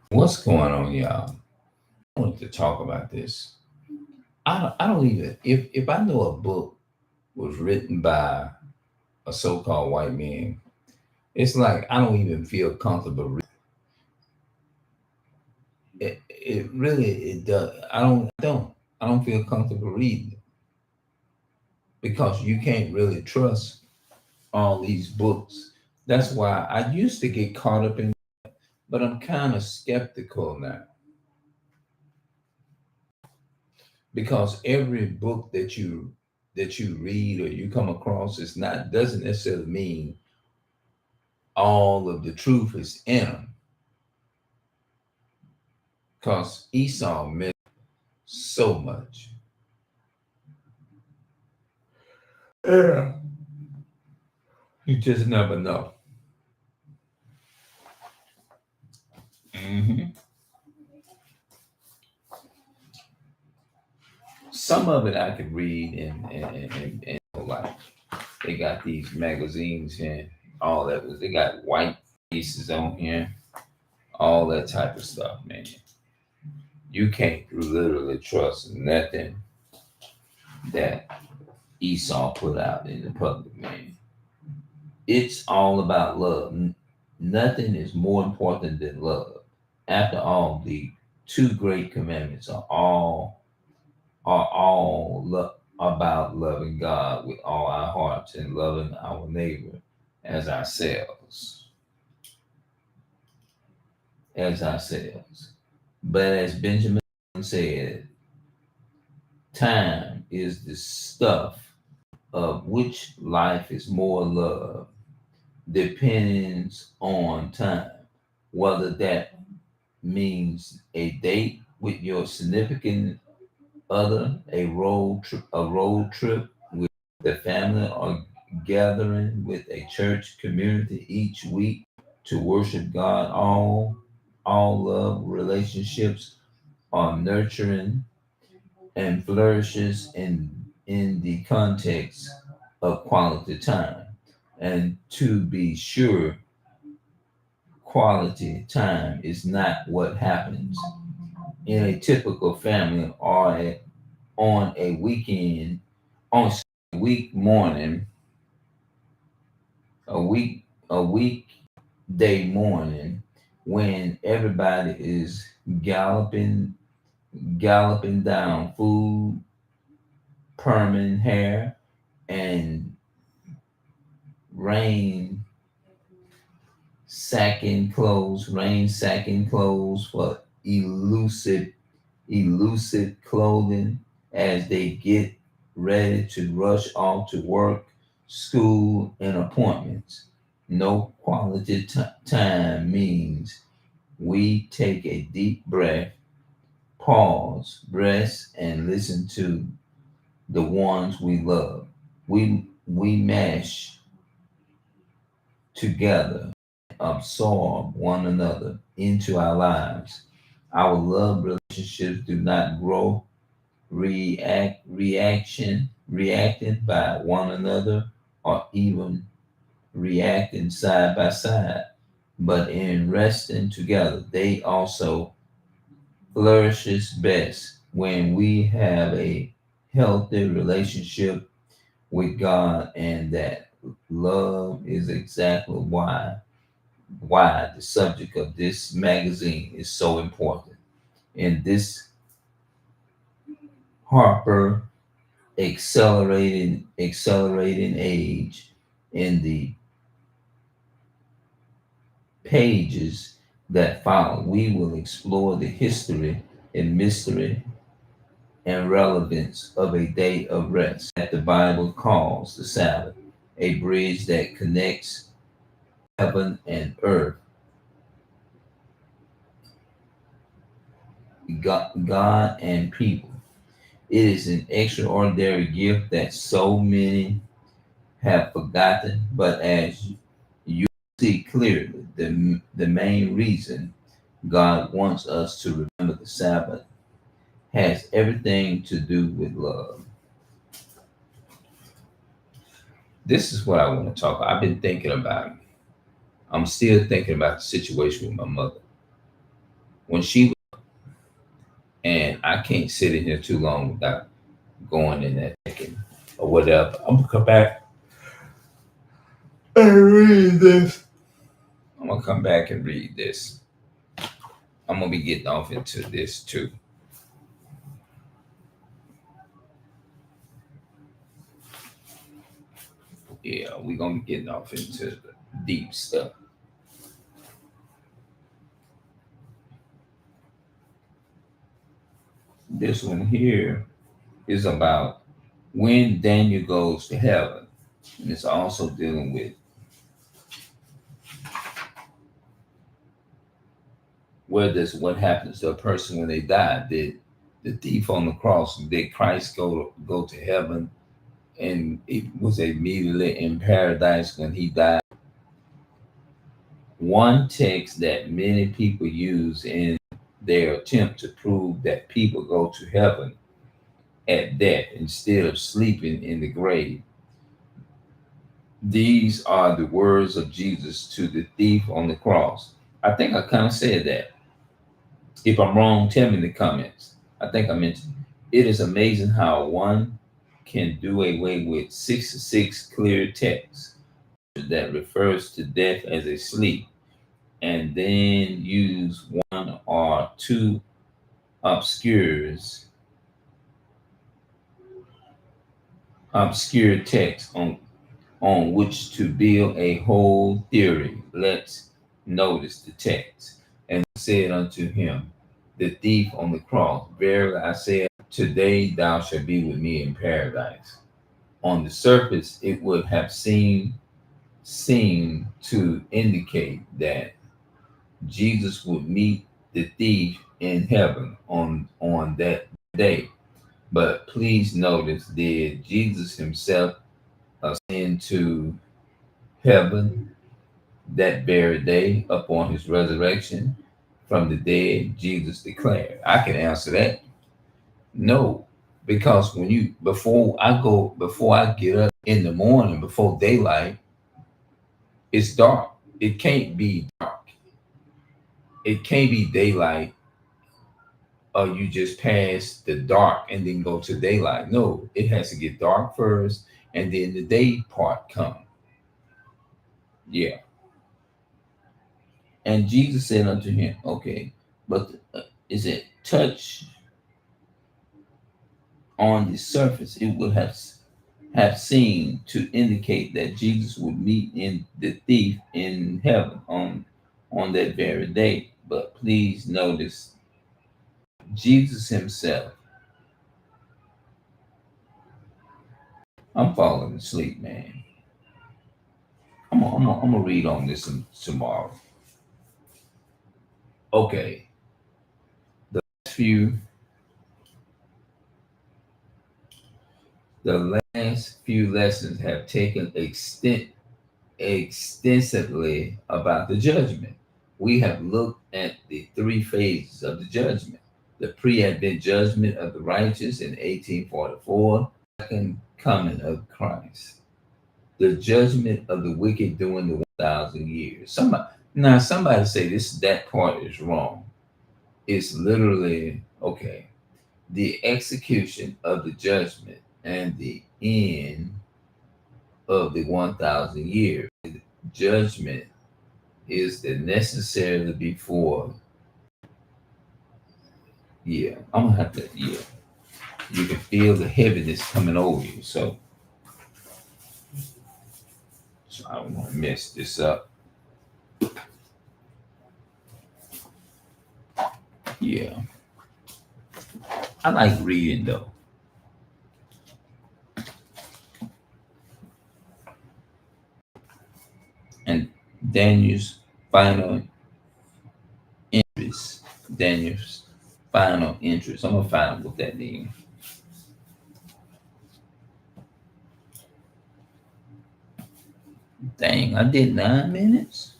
What's going on, y'all? I wanted to talk about this. I don't even if I know a book was written by a so-called white man, it's like I don't even feel comfortable it really it does. I don't feel comfortable reading it because you can't really trust all these books. That's why I used to get caught up in, but I'm kind of skeptical now because every book that you read or you come across is not doesn't necessarily mean all of the truth is in them because Esau missed so much. Yeah, you just never know. hmm Some of it I could read and like they got these magazines and all that was they got white pieces on here, all that type of stuff, man. You can't literally trust nothing that Esau put out in the public, man. It's all about love. Nothing is more important than love. After all, the two great commandments are all about loving God with all our hearts and loving our neighbor as ourselves, as ourselves. But as Benjamin said, time is the stuff of which life is more love depends on time. Whether that means a date with your significant other, a road trip with the family, or gathering with a church community each week to worship God. All love relationships are nurturing and flourishes in the context of quality time. And to be sure, quality time is not what happens in a typical family or on a weekend, on a week morning, a weekday morning when everybody is galloping galloping down food, perming hair, and rain rain sacking clothes for elusive clothing as they get ready to rush off to work, school, and appointments. No quality time means we take a deep breath, pause, rest, and listen to the ones we love. We mash together, absorb one another into our lives. Our love relationships do not grow reacting by one another or even reacting side by side, but in resting together. They also flourishes best when we have a healthy relationship with God, and that love is exactly why the subject of this magazine is so important. In this Harper accelerating age, in the pages that follow, we will explore the history and mystery and relevance of a day of rest that the Bible calls the Sabbath, a bridge that connects heaven and earth, God and people. It is an extraordinary gift that so many have forgotten, but as you see clearly, the main reason God wants us to remember the Sabbath has everything to do with love. This is what I want to talk about. I've been thinking about it. I'm still thinking about the situation with my mother. when she, and I can't sit in here too long without going in that second or whatever. I'm gonna come back and read this. I'm gonna come back and read this. I'm gonna be getting off into this too. Yeah, we're gonna be getting off into the deep stuff. This one here is about when Daniel goes to heaven. And it's also dealing with what happens to a person when they die. Did the thief on the cross, did Christ go to heaven, and it was immediately in paradise when he died? One text that many people use in their attempt to prove that people go to heaven at death instead of sleeping in the grave. These are the words of Jesus to the thief on the cross. I think I kind of said that. If I'm wrong, tell me in the comments. I think I mentioned it is amazing how one can do away with 66 clear texts that refers to death as a sleep, and then use one or two obscures obscure texts on which to build a whole theory. Let's notice the text. And said unto him, the thief on the cross, verily I say, today thou shalt be with me in paradise. On the surface, it would have seemed to indicate that Jesus would meet the thief in heaven on that day. But please notice, did Jesus himself ascend to heaven that very day upon his resurrection from the dead? Jesus declared. I can answer that. No, because before I get up in the morning, before daylight, it's dark. It can't be dark. It can't be daylight, or you just pass the dark and then go to daylight. No, it has to get dark first, and then the day part come. Yeah. And Jesus said unto him, okay, but is it touch on the surface? It would have seemed to indicate that Jesus would meet in the thief in heaven on that very day. But please notice, Jesus himself. I'm falling asleep, man. I'm gonna read on this tomorrow. Okay, the few the last few lessons have taken extensively about the judgment. We have looked at the three phases of the judgment: the pre-advent judgment of the righteous in 1844, second coming of Christ, the judgment of the wicked during the 1,000 years. Somebody say that part is wrong. It's literally okay. The execution of the judgment and the end of the 1,000 years. Judgment is the necessarily before. Yeah, I'm gonna have to. Yeah, you can feel the heaviness coming over you. So I don't want to mess this up. Yeah, I like reading though. And Daniel's final interest. Daniel's final interest. I'm gonna find out what that means. Dang, I did 9 minutes.